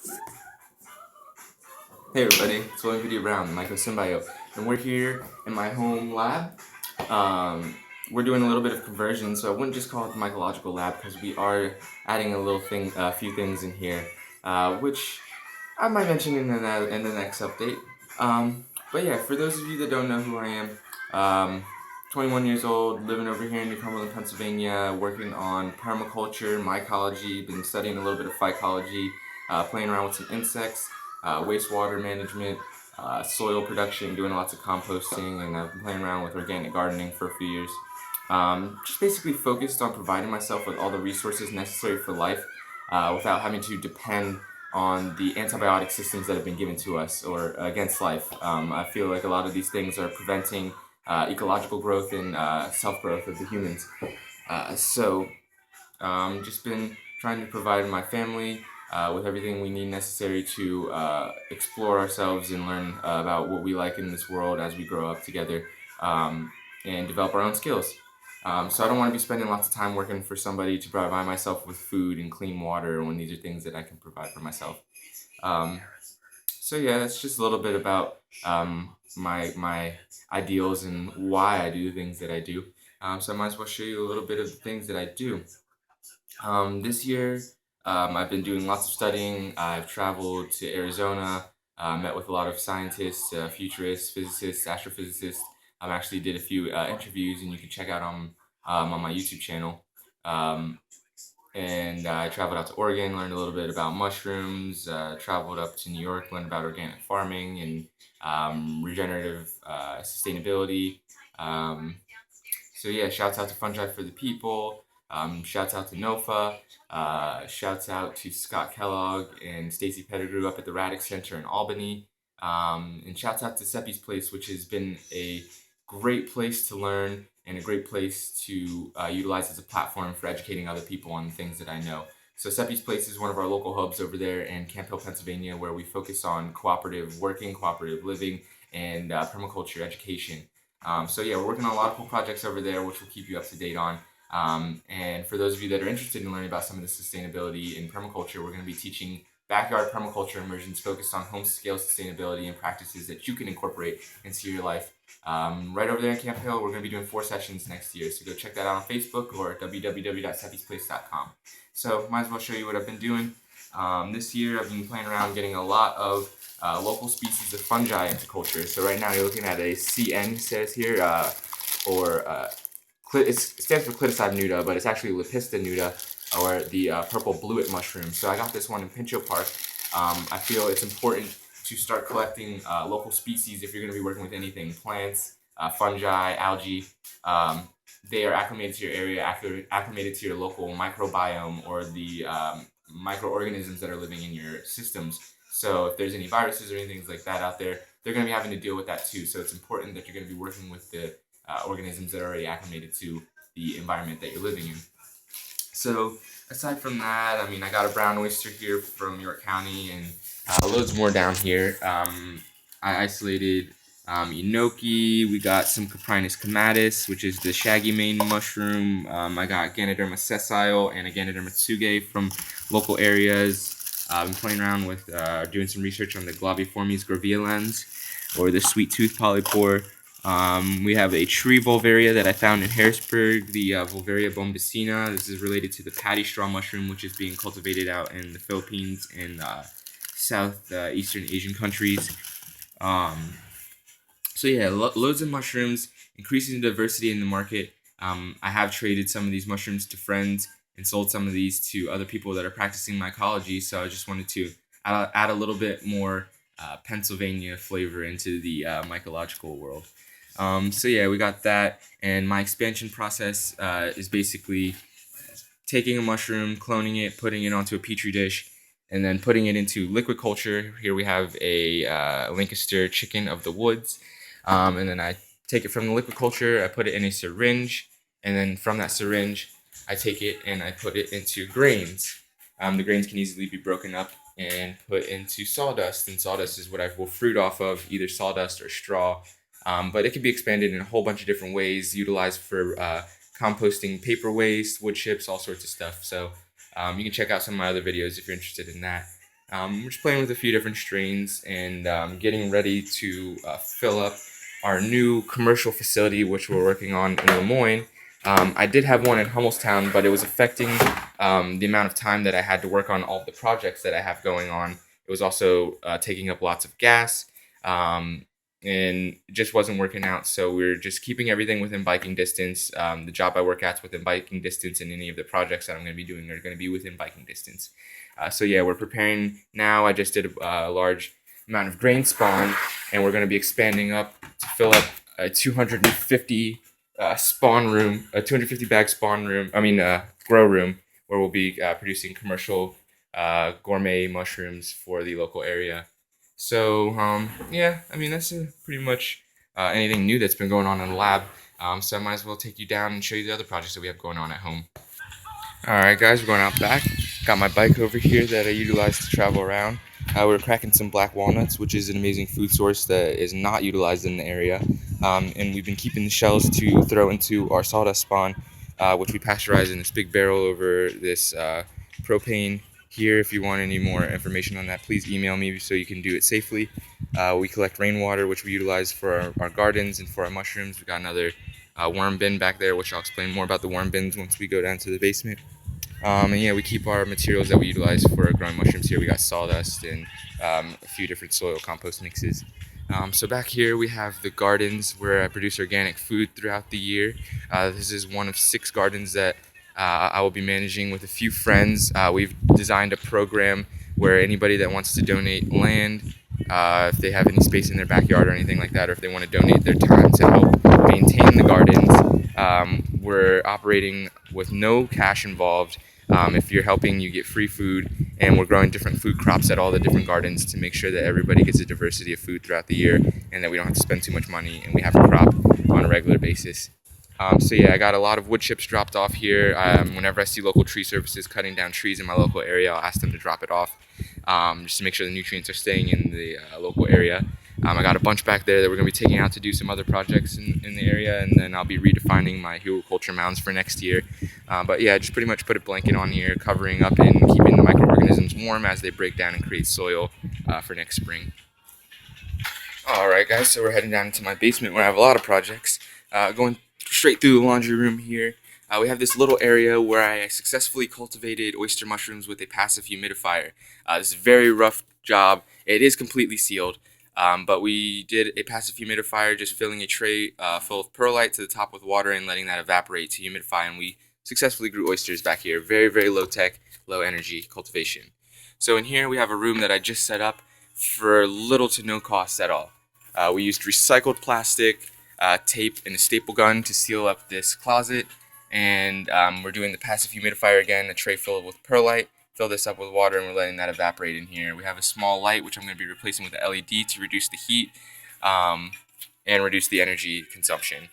Hey everybody, it's William Video Brown, the Mycosynbiote, and we're here in my home lab. Um, we're doing a little bit of conversion, so I wouldn't just call it the mycological lab because we are adding a few things in here, which I might mention in the next update. But yeah, for those of you that don't know who I am, 21 years old, living over here in New Cumberland, Pennsylvania, working on permaculture, mycology, been studying a little bit of phycology, playing around with some insects, wastewater management, soil production, doing lots of composting, and I've been playing around with organic gardening for a few years. Just basically focused on providing myself with all the resources necessary for life without having to depend on the antibiotic systems that have been given to us or against life. I feel like a lot of these things are preventing ecological growth and self-growth of the humans. Just been trying to provide my family with everything we need necessary to explore ourselves and learn about what we like in this world as we grow up together and develop our own skills. So I don't want to be spending lots of time working for somebody to provide myself with food and clean water when these are things that I can provide for myself. Um, so yeah, that's just a little bit about my ideals and why I do the things that I do. So I might as well show you a little bit of the things that I do. This year, I've been doing lots of studying. I've traveled to Arizona, met with a lot of scientists, futurists, physicists, astrophysicists. I actually did a few interviews, and you can check out on my YouTube channel. Um, and I traveled out to Oregon, learned a little bit about mushrooms. Traveled up to New York, learned about organic farming and regenerative sustainability. Um, so yeah, shouts out to Fungi for the People. Shouts out to NOFA. Shouts out to Scott Kellogg and Stacy Pettigrew up at the Radix Center in Albany. And shouts out to Seppi's Place, which has been a great place to learn and a great place to utilize as a platform for educating other people on things that I know. So Seppi's Place is one of our local hubs over there in Camp Hill, Pennsylvania, where we focus on cooperative working, cooperative living, and permaculture education. So yeah, we're working on a lot of cool projects over there, which we'll keep you up to date on. And for those of you that are interested in learning about some of the sustainability in permaculture, we're going to be teaching backyard permaculture immersions focused on home-scale sustainability and practices that you can incorporate into your life. Right over there in Camp Hill, we're going to be doing 4 sessions next year, so go check that out on Facebook or www.seppisplace.com. So might as well show you what I've been doing. This year, I've been playing around getting a lot of local species of fungi into culture. So right now, you're looking at a CN, says here, or it stands for Clitoside nuda, but it's actually Lepista nuda, or the purple bluet mushroom. So I got this one in Pincho Park. I feel it's important to start collecting local species if you're going to be working with anything, plants, fungi, algae. They are acclimated to your area, acclimated to your local microbiome or the microorganisms that are living in your systems. So if there's any viruses or anything like that out there, they're going to be having to deal with that too. So it's important that you're going to be working with the organisms that are already acclimated to the environment that you're living in. So aside from that, I mean, I got a brown oyster here from York County and loads more down here. I isolated enoki. We got some Coprinus comatus, which is the shaggy mane mushroom. I got Ganoderma sessile and a Ganoderma tsuge from local areas. I've been playing around with doing some research on the Globiformes graveolens, or the sweet tooth polypore. We have a tree Volvaria that I found in Harrisburg, the Volvaria bombacina. This is related to the paddy straw mushroom, which is being cultivated out in the Philippines and southeastern Asian countries. So yeah, loads of mushrooms, increasing the diversity in the market. I have traded some of these mushrooms to friends and sold some of these to other people that are practicing mycology. So I just wanted to add a little bit more Pennsylvania flavor into the mycological world. So yeah, we got that, and my expansion process is basically taking a mushroom, cloning it, putting it onto a petri dish, and then putting it into liquid culture. Here we have a Lancaster chicken of the woods, and then I take it from the liquid culture, I put it in a syringe, and then from that syringe, I take it and I put it into grains. The grains can easily be broken up and put into sawdust, and sawdust is what I will fruit off of, either sawdust or straw. But it can be expanded in a whole bunch of different ways, utilized for composting paper waste, wood chips, all sorts of stuff. So you can check out some of my other videos if you're interested in that. We're just playing with a few different strains and getting ready to fill up our new commercial facility, which we're working on in Lemoyne. I did have one in Hummelstown, but it was affecting the amount of time that I had to work on all of the projects that I have going on. It was also taking up lots of gas, and it just wasn't working out. So we're just keeping everything within biking distance. The job I work at's within biking distance, and any of the projects that I'm going to be doing are going to be within biking distance. So yeah, we're preparing now. I just did a large amount of grain spawn, and we're going to be expanding up to fill up a 250 spawn room, a 250 bag spawn room. Grow room, where we'll be producing commercial gourmet mushrooms for the local area. So yeah, I mean that's pretty much anything new that's been going on in the lab. So I might as well take you down and show you the other projects that we have going on at home. Alright guys, we're going out back. Got my bike over here that I utilize to travel around. We're cracking some black walnuts, which is an amazing food source that is not utilized in the area. And we've been keeping the shells to throw into our sawdust spawn, which we pasteurize in this big barrel over this propane here. If you want any more information on that, please email me so you can do it safely. We collect rainwater, which we utilize for our gardens and for our mushrooms. We've got another worm bin back there, which I'll explain more about the worm bins once we go down to the basement. And yeah, we keep our materials that we utilize for growing mushrooms here. We got sawdust and a few different soil compost mixes. So back here we have the gardens where I produce organic food throughout the year. This is one of 6 gardens that I will be managing with a few friends. We've designed a program where anybody that wants to donate land, if they have any space in their backyard or anything like that, or if they want to donate their time to help maintain the gardens, we're operating with no cash involved. If you're helping, you get free food, and we're growing different food crops at all the different gardens to make sure that everybody gets a diversity of food throughout the year, and that we don't have to spend too much money, and we have a crop on a regular basis. So yeah, I got a lot of wood chips dropped off here. Whenever I see local tree services cutting down trees in my local area, I'll ask them to drop it off, just to make sure the nutrients are staying in the local area. I got a bunch back there that we're going to be taking out to do some other projects in the area, and then I'll be redefining my culture mounds for next year. But yeah, just pretty much put a blanket on here, covering up and keeping the microorganisms warm as they break down and create soil for next spring. Alright guys, so we're heading down into my basement where I have a lot of projects. Going straight through the laundry room here, we have this little area where I successfully cultivated oyster mushrooms with a passive humidifier. This is a very rough job. It is completely sealed. But we did a passive humidifier, just filling a tray full of perlite to the top with water and letting that evaporate to humidify, and we successfully grew oysters back here. Very, very low tech, low energy cultivation. So in here we have a room that I just set up for little to no cost at all. We used recycled plastic, tape, and a staple gun to seal up this closet, and we're doing the passive humidifier again, a tray filled with perlite. Fill this up with water, and we're letting that evaporate in here. We have a small light, which I'm going to be replacing with the LED to reduce the heat and reduce the energy consumption.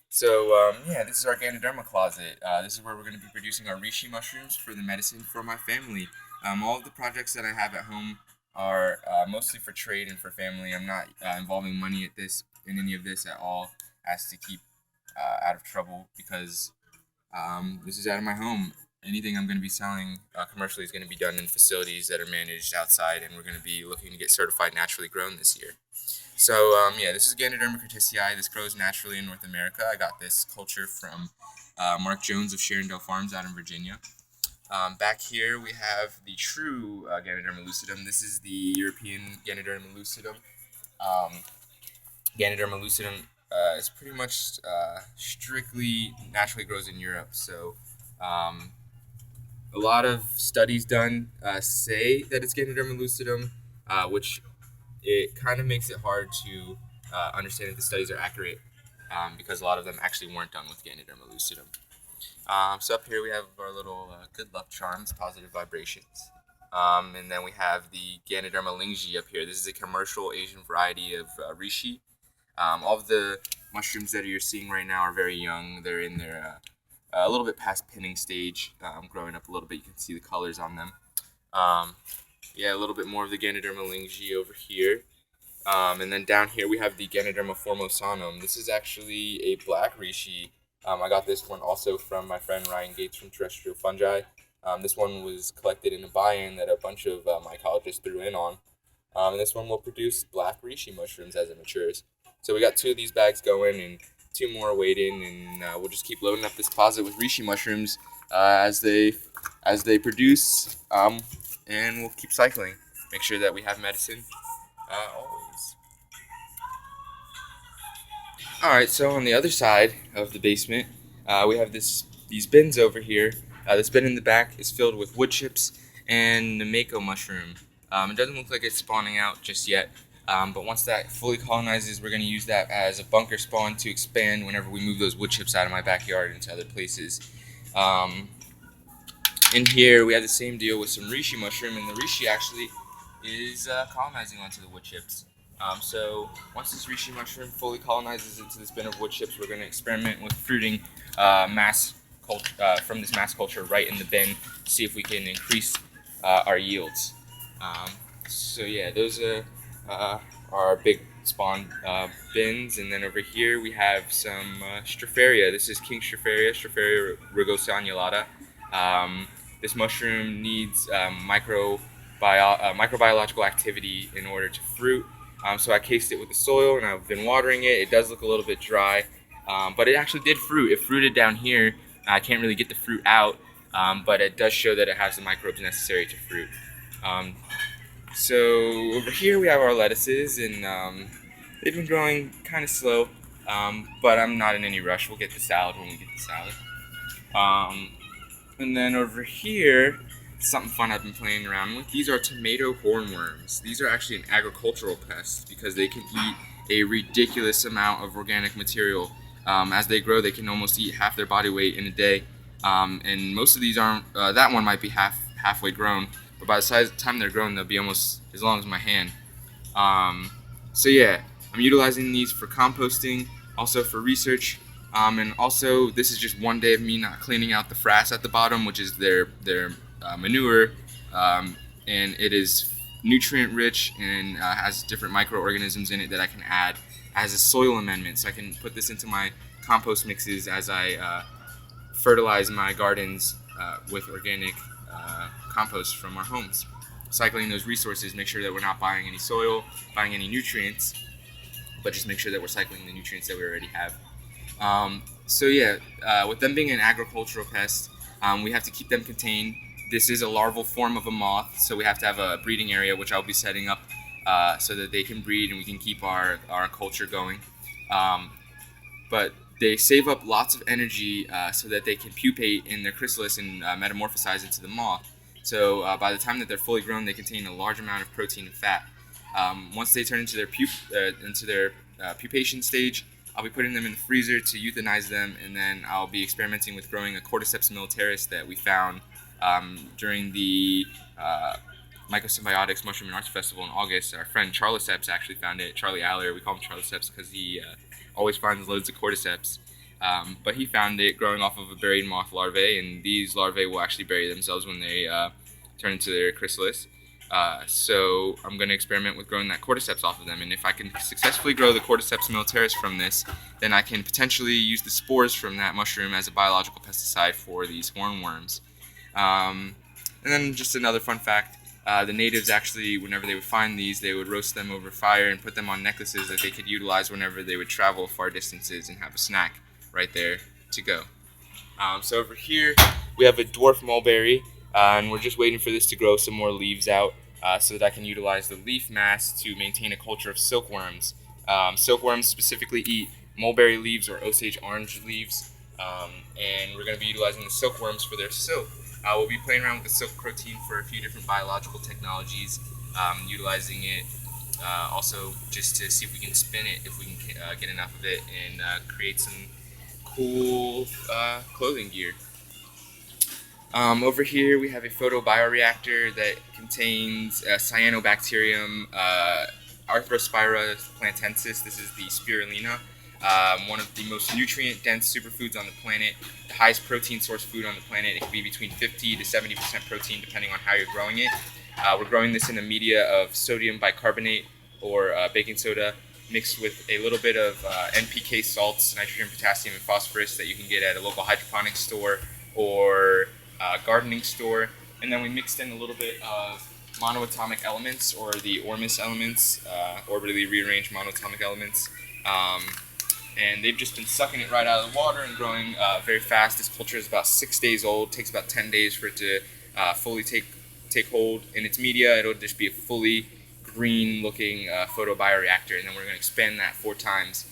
So yeah, this is our Ganoderma closet. This is where we're going to be producing our Reishi mushrooms for the medicine for my family. All of the projects that I have at home are mostly for trade and for family. I'm not involving money in any of this at all, as to keep out of trouble, because this is out of my home. Anything I'm going to be selling commercially is going to be done in facilities that are managed outside, and we're going to be looking to get certified naturally grown this year. So yeah, this is Ganoderma curtisii. This grows naturally in North America. I got this culture from Mark Jones of Sharondale Farms out in Virginia. Back here we have the true Ganoderma lucidum. This is the European Ganoderma lucidum. Ganoderma lucidum is pretty much strictly naturally grows in Europe. So a lot of studies done say that it's Ganoderma lucidum, which it kind of makes it hard to understand if the studies are accurate, because a lot of them actually weren't done with Ganoderma lucidum. So up here we have our little good luck charms, positive vibrations. And then we have the Ganoderma lingyi up here. This is a commercial Asian variety of Reishi. All of the mushrooms that you're seeing right now are very young. They're in their a little bit past pinning stage, growing up a little bit. You can see the colors on them. Yeah, a little bit more of the Ganoderma lingyi over here. And then down here we have the Ganoderma formosanum. This is actually a black reishi. I got this one also from my friend Ryan Gates from Terrestrial Fungi. This one was collected in a buy-in that a bunch of mycologists threw in on. And this one will produce black reishi mushrooms as it matures. So we got 2 of these bags going and 2 more waiting, and we'll just keep loading up this closet with reishi mushrooms as they produce, and we'll keep cycling. Make sure that we have medicine always. All right, so on the other side of the basement, we have these bins over here. This bin in the back is filled with wood chips and the mako mushroom. It doesn't look like it's spawning out just yet, but once that fully colonizes, we're going to use that as a bunker spawn to expand whenever we move those wood chips out of my backyard into other places. In here, we have the same deal with some reishi mushroom, and the reishi actually is colonizing onto the wood chips. So once this reishi mushroom fully colonizes into this bin of wood chips, we're going to experiment with fruiting from this mass culture right in the bin to see if we can increase our yields. So yeah, those are our big spawn bins, and then over here we have some Stropharia. This is King Stropharia rugosanulata. This mushroom needs microbiological activity in order to fruit. So I cased it with the soil and I've been watering it. It does look a little bit dry, but it actually did fruit. It fruited down here. I can't really get the fruit out, but it does show that it has the microbes necessary to fruit. So over here we have our lettuces, and they've been growing kind of slow, but I'm not in any rush. We'll get the salad when we get the salad. And then over here, something fun I've been playing around with. These are tomato hornworms. These are actually an agricultural pest because they can eat a ridiculous amount of organic material. As they grow, they can almost eat half their body weight in a day. And most of these aren't. That one might be halfway grown, but by the time they're grown, they'll be almost as long as my hand. So yeah, I'm utilizing these for composting, also for research. And also, this is just one day of me not cleaning out the frass at the bottom, which is their manure, and it is nutrient rich and has different microorganisms in it that I can add as a soil amendment. So I can put this into my compost mixes as I fertilize my gardens with organic compost from our homes. Cycling those resources, make sure that we're not buying any soil, buying any nutrients, but just make sure that we're cycling the nutrients that we already have. So yeah, with them being an agricultural pest, we have to keep them contained. This is a larval form of a moth, so we have to have a breeding area, which I'll be setting up so that they can breed and we can keep our culture going. But they save up lots of energy so that they can pupate in their chrysalis and metamorphosize into the moth. So by the time that they're fully grown, they contain a large amount of protein and fat. Once they turn into their pupation stage, I'll be putting them in the freezer to euthanize them, and then I'll be experimenting with growing a Cordyceps militaris that we found during the Mycosymbiotics Mushroom and Arts Festival in August. Our friend Charliceps actually found it. Charlie Aller, we call him Charliceps because he always finds loads of Cordyceps. But he found it growing off of a buried moth larvae, and these larvae will actually bury themselves when they turn into their chrysalis. So I'm going to experiment with growing that Cordyceps off of them, and if I can successfully grow the Cordyceps militaris from this, then I can potentially use the spores from that mushroom as a biological pesticide for these hornworms. And then just another fun fact, the natives actually, whenever they would find these, they would roast them over fire and put them on necklaces that they could utilize whenever they would travel far distances and have a snack right there to go. So over here we have a dwarf mulberry, and we're just waiting for this to grow some more leaves out so that I can utilize the leaf mass to maintain a culture of silkworms. Silkworms specifically eat mulberry leaves or Osage orange leaves, and we're going to be utilizing the silkworms for their silk. We'll be playing around with the silk protein for a few different biological technologies, utilizing it also just to see if we can spin it, if we can get enough of it, and create some cool clothing gear. Over here we have a photobioreactor that contains Cyanobacterium Arthrospira plantensis. This is the Spirulina, one of the most nutrient-dense superfoods on the planet, the highest protein source food on the planet. It can be between 50 to 70% protein depending on how you're growing it. We're growing this in a media of sodium bicarbonate or baking soda mixed with a little bit of NPK salts, nitrogen, potassium, and phosphorus that you can get at a local hydroponics store or gardening store, and then we mixed in a little bit of monoatomic elements, or the Ormus elements, orbitally rearranged monoatomic elements. Um, and they've just been sucking it right out of the water and growing very fast. This culture is about 6 days old. It takes about 10 days for it to fully take hold in its media. It'll just be a fully green-looking photobioreactor, and then we're going to expand that 4 times.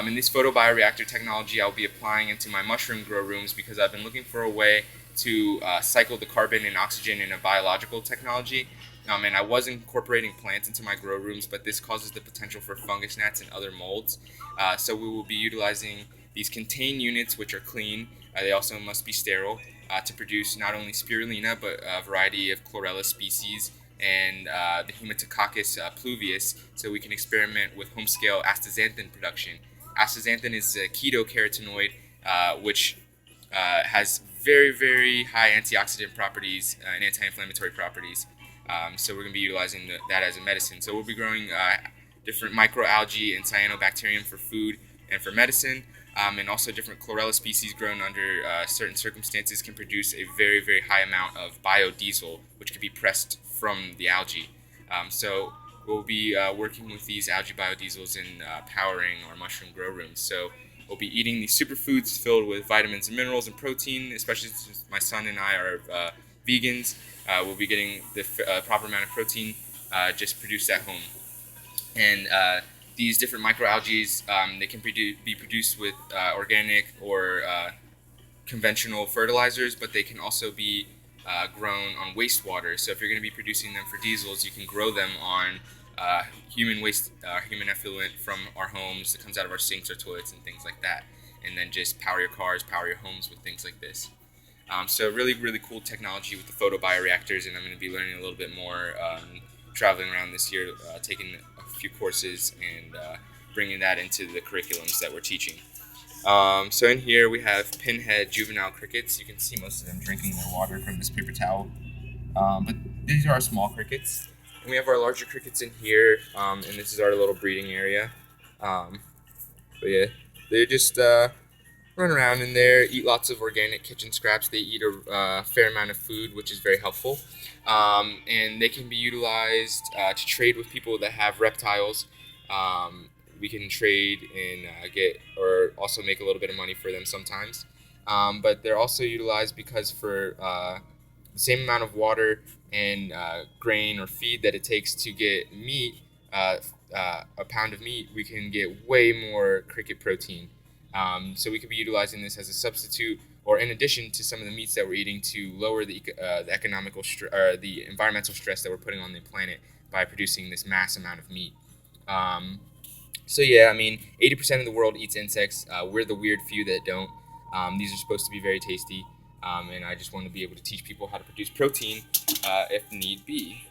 In this photobioreactor technology, I'll be applying into my mushroom grow rooms because I've been looking for a way to cycle the carbon and oxygen in a biological technology. And I was incorporating plants into my grow rooms, but this causes the potential for fungus gnats and other molds. So we will be utilizing these contained units, which are clean. They also must be sterile to produce not only spirulina, but a variety of chlorella species and the Haematococcus pluvius, so we can experiment with home-scale astaxanthin production. Astaxanthin is a keto-carotenoid, which has very, very high antioxidant properties and anti-inflammatory properties. So we're going to be utilizing that as a medicine. So we'll be growing different microalgae and cyanobacterium for food and for medicine, and also different chlorella species grown under certain circumstances can produce a very, very high amount of biodiesel, which can be pressed from the algae. So we'll be working with these algae biodiesels and powering our mushroom grow rooms. So we'll be eating these superfoods filled with vitamins and minerals and protein, especially since my son and I are vegans. We'll be getting the proper amount of protein just produced at home. And these different microalgae, they can be produced with organic or conventional fertilizers, but they can also be grown on wastewater. So if you're going to be producing them for diesels, you can grow them on human waste, human effluent from our homes that comes out of our sinks or toilets and things like that, and then just power your cars, power your homes with things like this. So really, really cool technology with the photobioreactors, and I'm going to be learning a little bit more traveling around this year, taking a few courses and bringing that into the curriculums that we're teaching. So in here we have pinhead juvenile crickets. You can see most of them drinking their water from this paper towel. But these are our small crickets. And we have our larger crickets in here, and this is our little breeding area. But yeah, they're just run around in there, eat lots of organic kitchen scraps. They eat a fair amount of food, which is very helpful. And they can be utilized to trade with people that have reptiles. We can trade and get, or also make a little bit of money for them sometimes. But they're also utilized because for the same amount of water and grain or feed that it takes to get meat, a pound of meat, we can get way more cricket protein. So we could be utilizing this as a substitute, or in addition to some of the meats that we're eating, to lower the economical or the environmental stress that we're putting on the planet by producing this mass amount of meat. So yeah, I mean, 80% of the world eats insects. We're the weird few that don't. These are supposed to be very tasty, and I just want to be able to teach people how to produce protein if need be.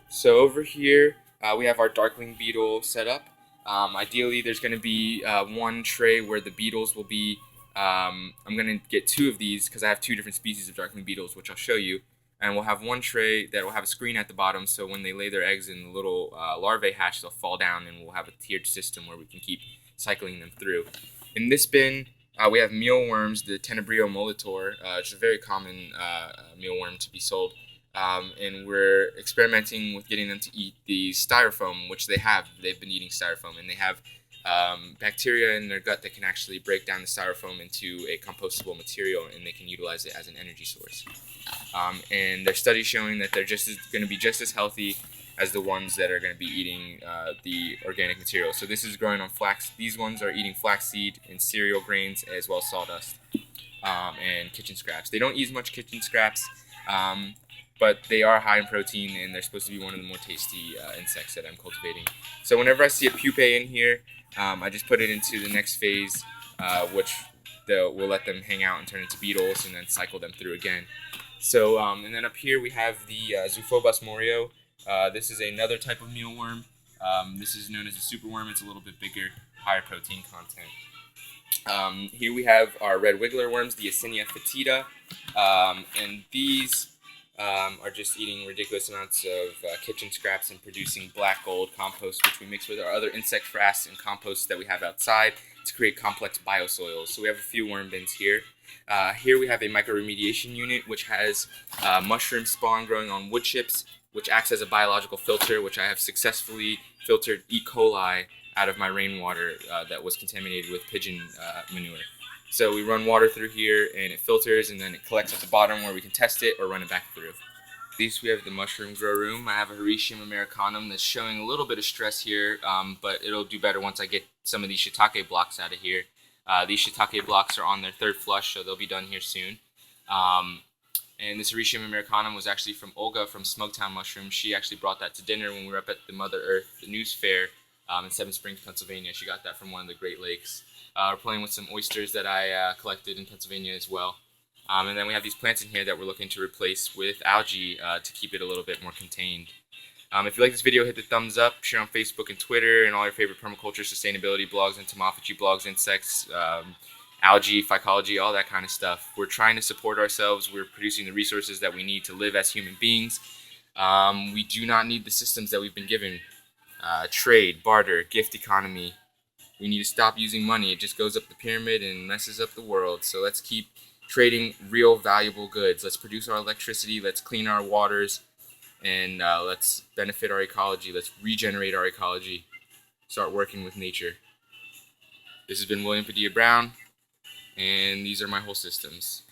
So over here, we have our darkling beetle set up. Ideally, there's going to be one tray where the beetles will be. I'm going to get 2 of these because I have 2 different species of darkling beetles, which I'll show you. And we'll have one tray that will have a screen at the bottom, so when they lay their eggs in the little larvae hatch, they'll fall down, and we'll have a tiered system where we can keep cycling them through. In this bin, we have mealworms, the Tenebrio molitor, which is a very common mealworm to be sold. And we're experimenting with getting them to eat the styrofoam, which they have. They've been eating styrofoam, and they have bacteria in their gut that can actually break down the styrofoam into a compostable material, and they can utilize it as an energy source. And there's studies showing that they're going to be just as healthy as the ones that are going to be eating the organic material. So this is growing on flax. These ones are eating flaxseed and cereal grains, as well as sawdust and kitchen scraps. They don't use much kitchen scraps, but they are high in protein, and they're supposed to be one of the more tasty insects that I'm cultivating. So whenever I see a pupae in here, I just put it into the next phase, which we'll let them hang out and turn into beetles, and then cycle them through again. So, and then up here we have the Zophobos morio. This is another type of mealworm. This is known as a superworm. It's a little bit bigger, higher protein content. Here we have our red wiggler worms, the Yersinia fetida, and these are just eating ridiculous amounts of kitchen scraps and producing black gold compost, which we mix with our other insect frass and compost that we have outside to create complex biosoils. So we have a few worm bins here. Here we have a microremediation unit, which has mushroom spawn growing on wood chips, which acts as a biological filter, which I have successfully filtered E. coli out of my rainwater that was contaminated with pigeon manure. So we run water through here and it filters, and then it collects at the bottom where we can test it or run it back through. These we have the mushroom grow room. I have a Reishi americanum that's showing a little bit of stress here, but it'll do better once I get some of these shiitake blocks out of here. These shiitake blocks are on their third flush, so they'll be done here soon. And this Reishi americanum was actually from Olga from Smoketown Mushrooms. She actually brought that to dinner when we were up at the Mother Earth, the news fair in Seven Springs, Pennsylvania. She got that from one of the Great Lakes. We're playing with some oysters that I collected in Pennsylvania as well. And then we have these plants in here that we're looking to replace with algae to keep it a little bit more contained. If you like this video, hit the thumbs up, share on Facebook and Twitter, and all your favorite permaculture, sustainability blogs, entomophagy blogs, insects, algae, Mycology, all that kind of stuff. We're trying to support ourselves. We're producing the resources that we need to live as human beings. We do not need the systems that we've been given. Trade, barter, gift economy. We need to stop using money. It just goes up the pyramid and messes up the world. So let's keep trading real valuable goods. Let's produce our electricity. Let's clean our waters. And let's benefit our ecology. Let's regenerate our ecology. Start working with nature. This has been William Padilla Brown, and these are my whole systems.